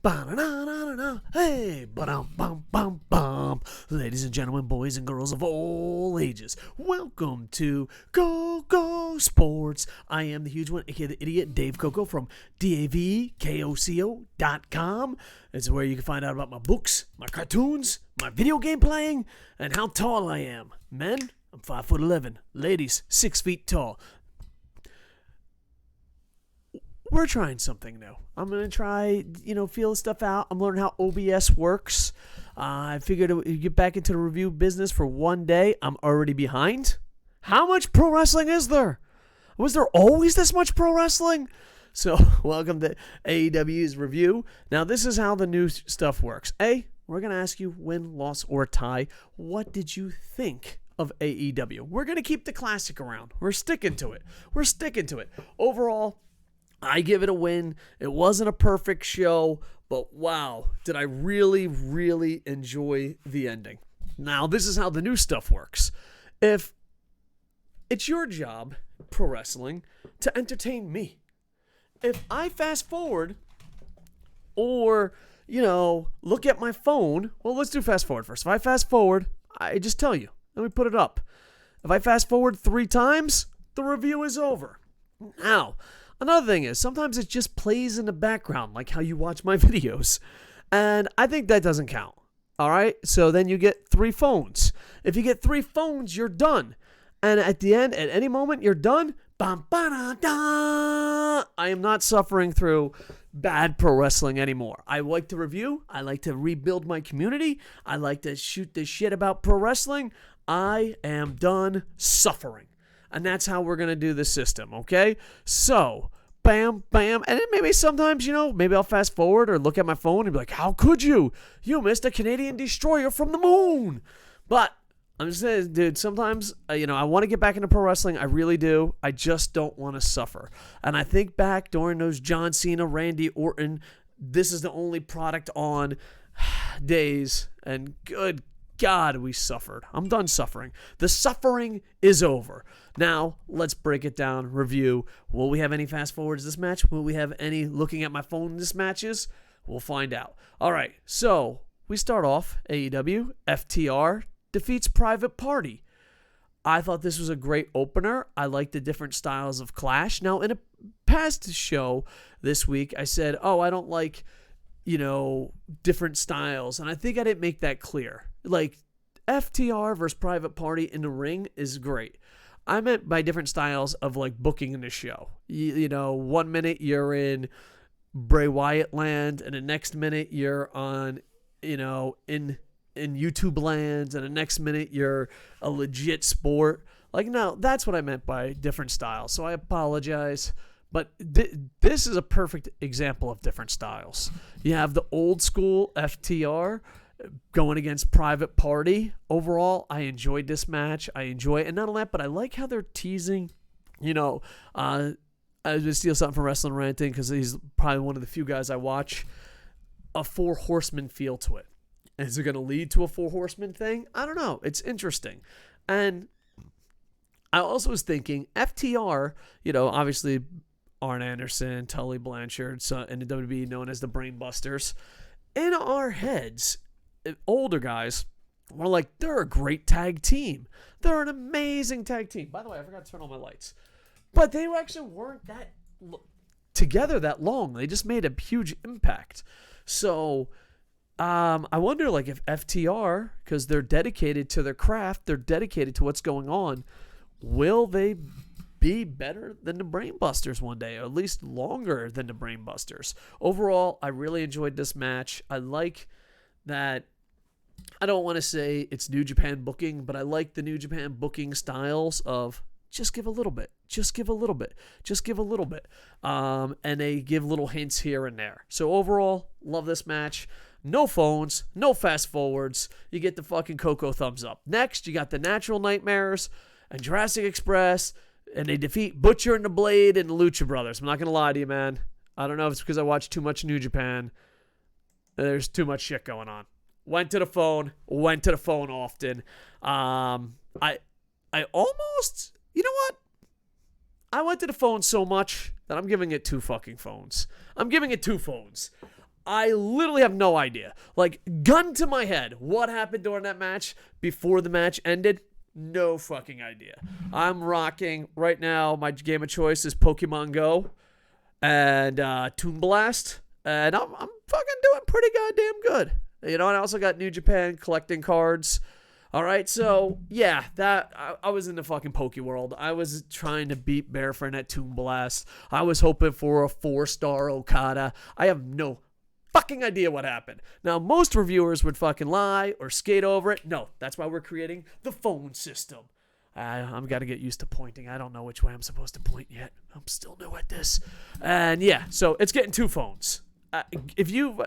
Ba-da-da-da-da-da. Hey, ba-dum-bum-bum-bum. Ladies and gentlemen, boys and girls of all ages, welcome to KocoSports. I am the huge one, aka the idiot, Dave Koco from DAVKOCO.com. It's where you can find out about my books, my cartoons, my video game playing, and how tall I am. Men, I'm 5'11". Ladies, 6 feet tall. We're trying something new. I'm going to try, feel stuff out. I'm learning how OBS works. I figured to get back into the review business for one day. I'm already behind. How much pro wrestling is there? Was there always this much pro wrestling? So, welcome to AEW's review. Now, this is how the new stuff works. We're going to ask you win, loss, or tie. What did you think of AEW? We're going to keep the classic around. We're sticking to it. Overall, I give it a win. It wasn't a perfect show, but wow, did I really, really enjoy the ending. Now, this is how the new stuff works. If it's your job, pro wrestling, to entertain me, if I fast forward or, look at my phone, well, let's do fast forward first. If I fast forward, I just tell you, let me put it up. If I fast forward 3 times, the review is over. Now, another thing is, sometimes it just plays in the background, like how you watch my videos. And I think that doesn't count. All right? So then you get 3 phones. If you get 3 phones, you're done. And at the end, at any moment, you're done. Bam, ba-da-da. I am not suffering through bad pro wrestling anymore. I like to review. I like to rebuild my community. I like to shoot the shit about pro wrestling. I am done suffering. And that's how we're going to do the system, okay? So, bam, bam. And then maybe sometimes, maybe I'll fast forward or look at my phone and be like, how could you? You missed a Canadian destroyer from the moon. But I'm just saying, dude, sometimes, I want to get back into pro wrestling. I really do. I just don't want to suffer. And I think back during those John Cena, Randy Orton, this is the only product on days. And good God, we suffered. I'm done suffering. The suffering is over. Now, let's break it down, review. Will we have any fast forwards this match? Will we have any looking at my phone this matches? We'll find out. All right, so we start off AEW, FTR defeats Private Party. I thought this was a great opener. I like the different styles of clash. Now, in a past show this week, I said, I don't like, different styles. And I think I didn't make that clear. Like, FTR versus Private Party in the ring is great. I meant by different styles of, like, booking in the show. 1 minute you're in Bray Wyatt land, and the next minute you're on, in YouTube lands, and the next minute you're a legit sport. Like, no, that's what I meant by different styles. So I apologize. But this is a perfect example of different styles. You have the old school FTR going against Private Party. Overall, I enjoyed this match. I enjoy it. And not only that, but I like how they're teasing, I just steal something from Wrestling Ranting because he's probably one of the few guys I watch, a 4 horsemen feel to it. Is it going to lead to a 4 horsemen thing? I don't know. It's interesting. And I also was thinking FTR, obviously Arn Anderson, Tully Blanchard, in the WWE known as the Brain Busters. In our heads, older guys, we're like, they're a great tag team. They're an amazing tag team. By the way, I forgot to turn on my lights. But they actually weren't that together that long. They just made a huge impact. So I wonder, like, if FTR, because they're dedicated to their craft, they're dedicated to what's going on, will they be better than the Brain Busters one day, or at least longer than the Brain Busters? Overall, I really enjoyed this match. I like that. I don't want to say it's New Japan booking, but I like the New Japan booking styles of just give a little bit, just give a little bit, just give a little bit. And they give little hints here and there. So overall, love this match. No phones, no fast forwards. You get the fucking Koco thumbs up. Next, you got the Natural Nightmares and Jurassic Express, and they defeat Butcher and the Blade and the Lucha Brothers. I'm not going to lie to you, man. I don't know if it's because I watch too much New Japan. There's too much shit going on. Went to the phone often. I almost, you know what? I went to the phone so much that I'm giving it 2 fucking phones. I'm giving it 2 phones. I literally have no idea. Like, gun to my head, what happened during that match before the match ended? No fucking idea. I'm rocking right now. My game of choice is Pokemon Go and Toon Blast, and I'm fucking doing pretty goddamn good. You know, and I also got New Japan collecting cards. All right, so yeah, I was in the fucking Poke World. I was trying to beat Bearfriend at Toon Blast. I was hoping for a 4-star Okada. I have no fucking idea what happened. Now, most reviewers would fucking lie or skate over it. No, that's why we're creating the phone system. I've got to get used to pointing. I don't know which way I'm supposed to point yet. I'm still new at this. And yeah, so it's getting 2 phones. If you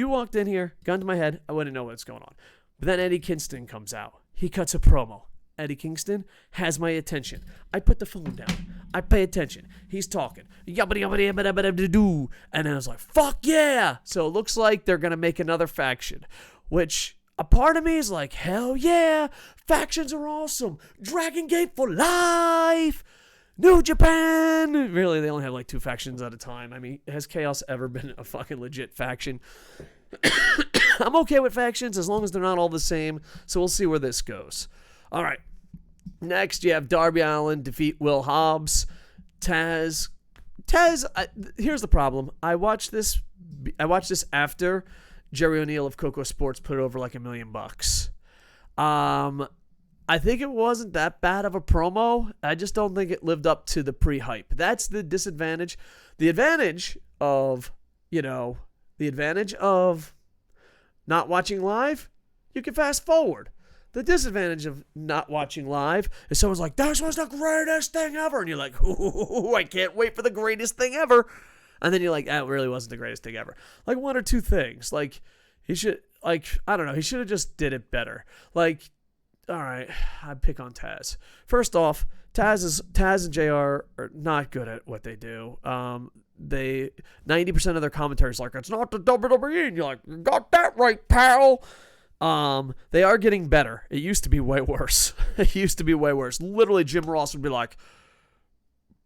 walked in here, gun to my head, I wouldn't know what's going on. But then Eddie Kingston comes out. He cuts a promo. Eddie Kingston has my attention. I put the phone down. I pay attention. He's talking. And then I was like, fuck yeah. So it looks like they're going to make another faction, which a part of me is like, hell yeah. Factions are awesome. Dragon Gate for life. New Japan. Really, they only have like 2 factions at a time. I mean, has Chaos ever been a fucking legit faction? I'm okay with factions as long as they're not all the same. So we'll see where this goes. All right. Next, you have Darby Allin defeat Will Hobbs. Taz, here's the problem. I watched this after Jerry O'Neill of KocoSports put it over like $1 million. I think it wasn't that bad of a promo. I just don't think it lived up to the pre-hype. That's the disadvantage. The advantage of not watching live, you can fast forward. The disadvantage of not watching live is someone's like, this was the greatest thing ever. And you're like, ooh, I can't wait for the greatest thing ever. And then you're like, that really wasn't the greatest thing ever. Like 1 or 2 things. Like, he should, like, I don't know. He should have just did it better. Like, all right, I'd pick on Taz. First off, Taz and JR are not good at what they do. 90% of their commentary is like, it's not the WWE. And you're like, you got that right, pal. They are getting better. It used to be way worse. Literally, Jim Ross would be like,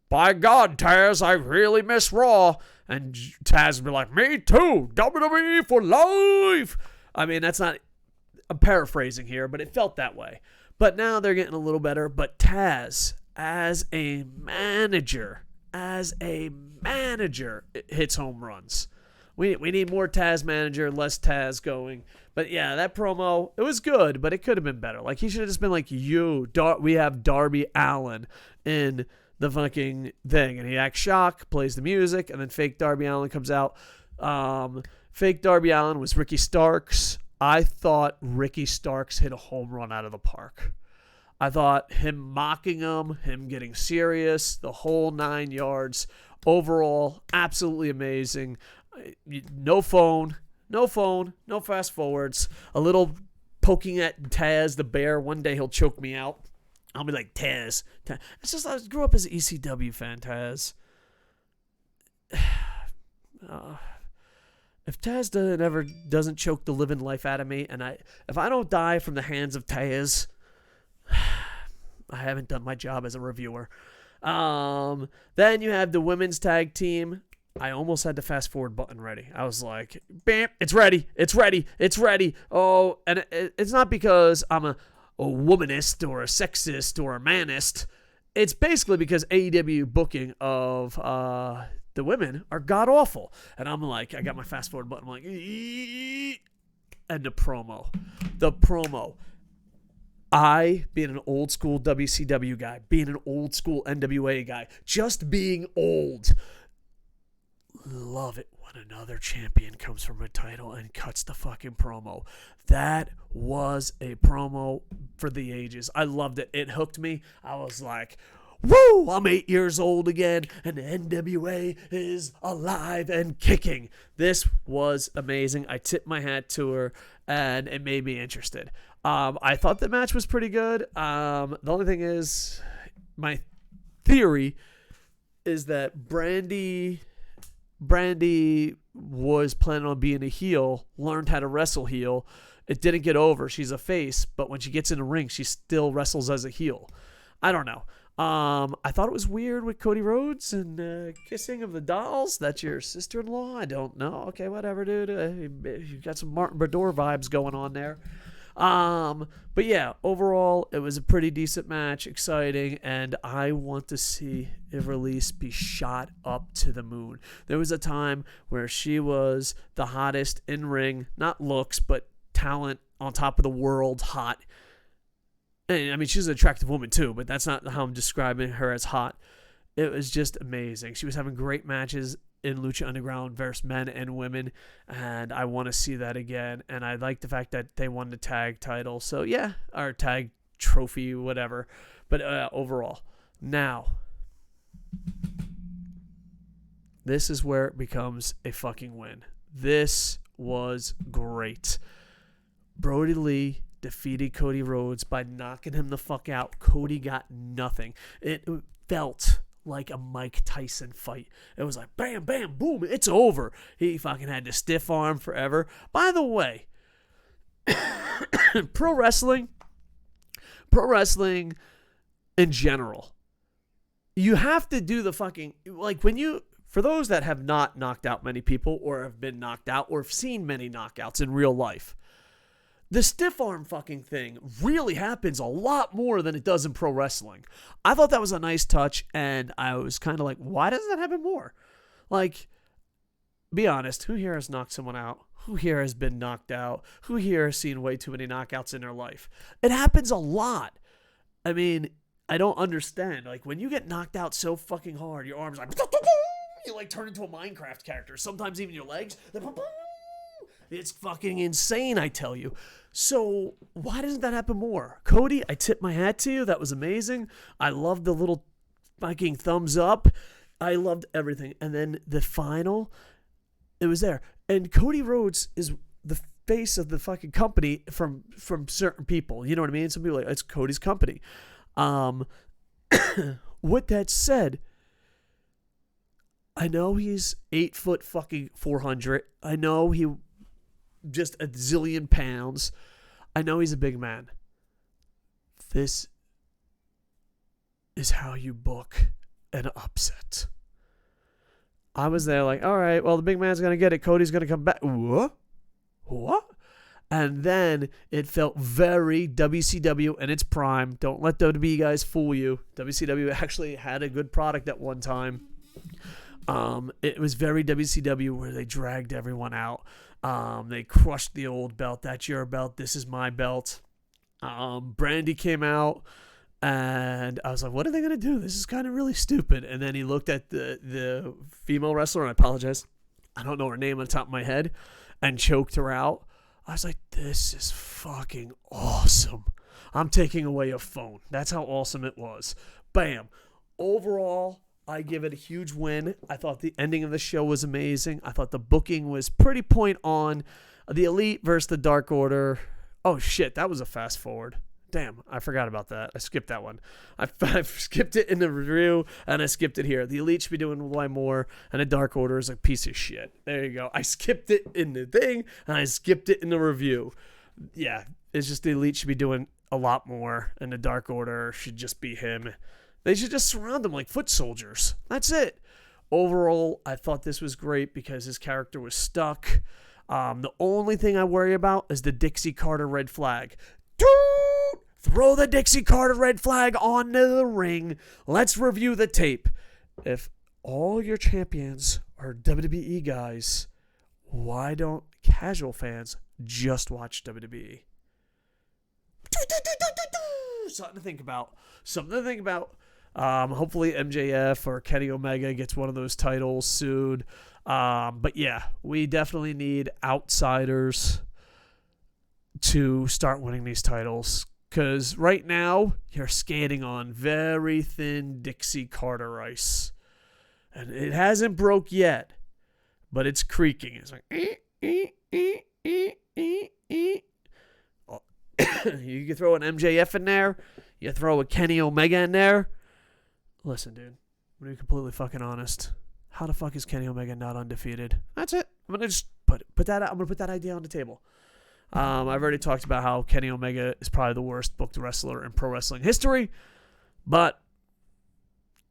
by God, Taz, I really miss Raw. And Taz would be like, me too. WWE for life. I mean, I'm paraphrasing here, but it felt that way. But now they're getting a little better. But Taz, as a manager, it hits home runs. We need more Taz manager, less Taz going. But yeah, that promo, it was good, but it could have been better. Like, he should have just been like, we have Darby Allin in the fucking thing. And he acts shocked, plays the music, and then fake Darby Allin comes out. Fake Darby Allin was Ricky Starks. I thought Ricky Starks hit a home run out of the park. I thought him mocking him getting serious, the whole 9 yards. Overall, absolutely amazing. No phone, no fast forwards. A little poking at Taz, the bear. One day he'll choke me out. I'll be like, Taz. It's just, I grew up as an ECW fan, Taz. If Taz doesn't choke the living life out of me, and if I don't die from the hands of Taz, I haven't done my job as a reviewer. Then you have the women's tag team. I almost had the fast forward button ready. I was like, bam, it's ready. Oh, and it's not because I'm a womanist or a sexist or a manist. It's basically because AEW booking of the women are god awful. And I'm like, I got my fast forward button. I'm like, and the promo. I, being an old school WCW guy, being an old school NWA guy, just being old, love it when another champion comes from a title and cuts the fucking promo. That was a promo for the ages. I loved it. It hooked me. I was like, woo, I'm 8 years old again, and the NWA is alive and kicking. This was amazing. I tipped my hat to her, and it made me interested. I thought the match was pretty good. The only thing is, my theory is that Brandy was planning on being a heel, learned how to wrestle heel. It didn't get over. She's a face, but when she gets in the ring, she still wrestles as a heel. I don't know. I thought it was weird with Cody Rhodes and kissing of the dolls. That's your sister-in-law? I don't know. Okay, whatever, dude. You got some Martin Brodeur vibes going on there. But yeah, overall, it was a pretty decent match, exciting, and I want to see Ivelisse be shot up to the moon. There was a time where she was the hottest in ring, not looks, but talent on top of the world, hot. And, I mean, she's an attractive woman too, but that's not how I'm describing her as hot. It was just amazing. She was having great matches in Lucha Underground versus men and women, and I want to see that again. And I like the fact that they won the tag title. So, yeah, our tag trophy, whatever. But overall, now, this is where it becomes a fucking win. This was great. Brodie Lee defeated Cody Rhodes by knocking him the fuck out. Cody got nothing. It felt like a Mike Tyson fight. It was like bam, bam, boom, it's over. He fucking had to stiff arm forever. By the way, pro wrestling in general, you have to do the fucking, like when you, for those that have not knocked out many people or have been knocked out or have seen many knockouts in real life, the stiff arm fucking thing really happens a lot more than it does in pro wrestling. I thought that was a nice touch, and I was kind of like, why doesn't that happen more? Like, be honest, who here has knocked someone out? Who here has been knocked out? Who here has seen way too many knockouts in their life? It happens a lot. I mean, I don't understand. Like, when you get knocked out so fucking hard, your arms like, you like turn into a Minecraft character. Sometimes even your legs, it's fucking insane, I tell you. So, why doesn't that happen more? Cody, I tip my hat to you. That was amazing. I loved the little fucking thumbs up. I loved everything. And then the final, it was there. And Cody Rhodes is the face of the fucking company from certain people. You know what I mean? Some people are like, it's Cody's company. With that said, I know he's 8 foot fucking 400. I know he just a zillion pounds. I know he's a big man. This is how you book an upset. I was there like, all right, well, the big man's going to get it. Cody's going to come back. What? And then it felt very WCW in its prime. Don't let WWE guys fool you. WCW actually had a good product at one time. It was very WCW where they dragged everyone out. They crushed the old belt. That's your belt. This is my belt. Brandy came out, and I was like, what are they going to do? This is kind of really stupid. And then he looked at the female wrestler, and I apologize, I don't know her name on the top of my head, and choked her out. I was like, this is fucking awesome. I'm taking away a phone. That's how awesome it was. Bam. Overall, I give it a huge win. I thought the ending of the show was amazing. I thought the booking was pretty point on. The Elite versus the Dark Order. Oh, shit. That was a fast forward. Damn, I forgot about that. I skipped that one. I skipped it in the review, and I skipped it here. The Elite should be doing way more, and the Dark Order is a piece of shit. There you go. I skipped it in the thing, and I skipped it in the review. Yeah, it's just the Elite should be doing a lot more, and the Dark Order should just be him. They should just surround him like foot soldiers. That's it. Overall, I thought this was great because his character was stuck. The only thing I worry about is the Dixie Carter red flag. Dude! Throw the Dixie Carter red flag onto the ring. Let's review the tape. If all your champions are WWE guys, why don't casual fans just watch WWE? Something to think about. Hopefully MJF or Kenny Omega gets one of those titles soon. But yeah, we definitely need outsiders to start winning these titles. Because right now, you're skating on very thin Dixie Carter ice. And it hasn't broke yet, but it's creaking. It's like, you can throw an MJF in there. You throw a Kenny Omega in there. Listen, dude, I'm going to be completely fucking honest. How the fuck is Kenny Omega not undefeated? That's it. I'm going to just put that out. I'm going to put that idea on the table. I've already talked about how Kenny Omega is probably the worst booked wrestler in pro wrestling history. But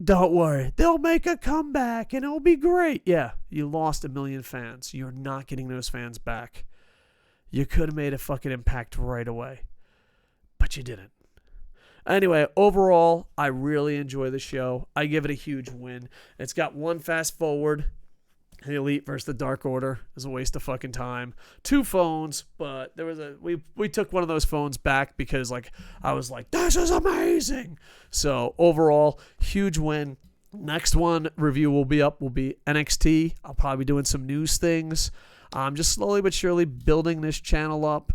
don't worry, they'll make a comeback and it'll be great. Yeah, you lost 1 million fans. You're not getting those fans back. You could have made a fucking impact right away, but you didn't. Anyway, overall, I really enjoy the show. I give it a huge win. It's got one fast forward. The Elite versus the Dark Order is a waste of fucking time. 2 phones, but there was we took one of those phones back because I was like, this is amazing. So overall, huge win. Next one review will be NXT. I'll probably be doing some news things. Just slowly but surely building this channel up.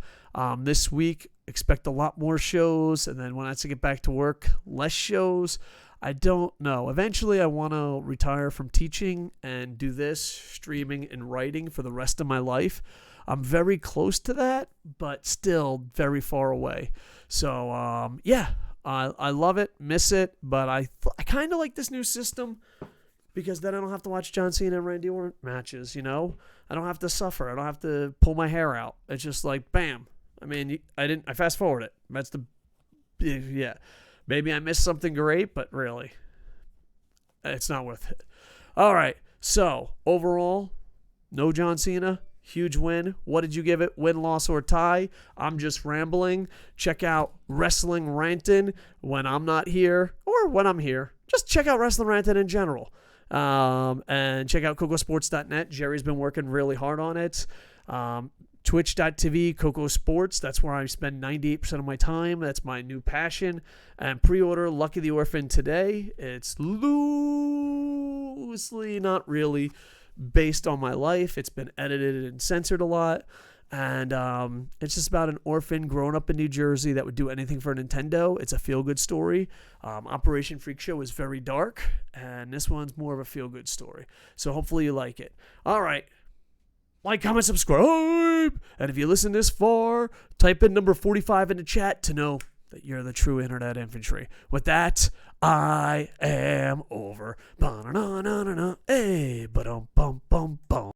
This week, expect a lot more shows, and then when I have to get back to work, less shows. I don't know. Eventually, I want to retire from teaching and do this, streaming and writing for the rest of my life. I'm very close to that, but still very far away. So, yeah, I love it, miss it, but I kind of like this new system because then I don't have to watch John Cena and Randy Orton matches, you know? I don't have to suffer. I don't have to pull my hair out. It's just like, bam. I mean, I fast forward it. That's yeah. Maybe I missed something great, but really, it's not worth it. All right, so overall, no John Cena, huge win. What did you give it? Win, loss, or tie? I'm just rambling. Check out Wrestling Rantin' when I'm not here, or when I'm here. Just check out Wrestling Rantin' in general. And check out KocoSports.net. Jerry's been working really hard on it. Twitch.tv, KocoSports. That's where I spend 98% of my time. That's my new passion. And pre-order Lucky the Orphan today. It's loosely, not really, based on my life. It's been edited and censored a lot. And it's just about an orphan growing up in New Jersey that would do anything for Nintendo. It's a feel-good story. Operation Freak Show is very dark. And this one's more of a feel-good story. So hopefully you like it. All right. Like, comment, subscribe. And if you listen this far, type in number 45 in the chat to know that you're the true internet infantry. With that, I am over. Ba-na-na-na-na-na. Hey, ba-dum-bum-bum-bum.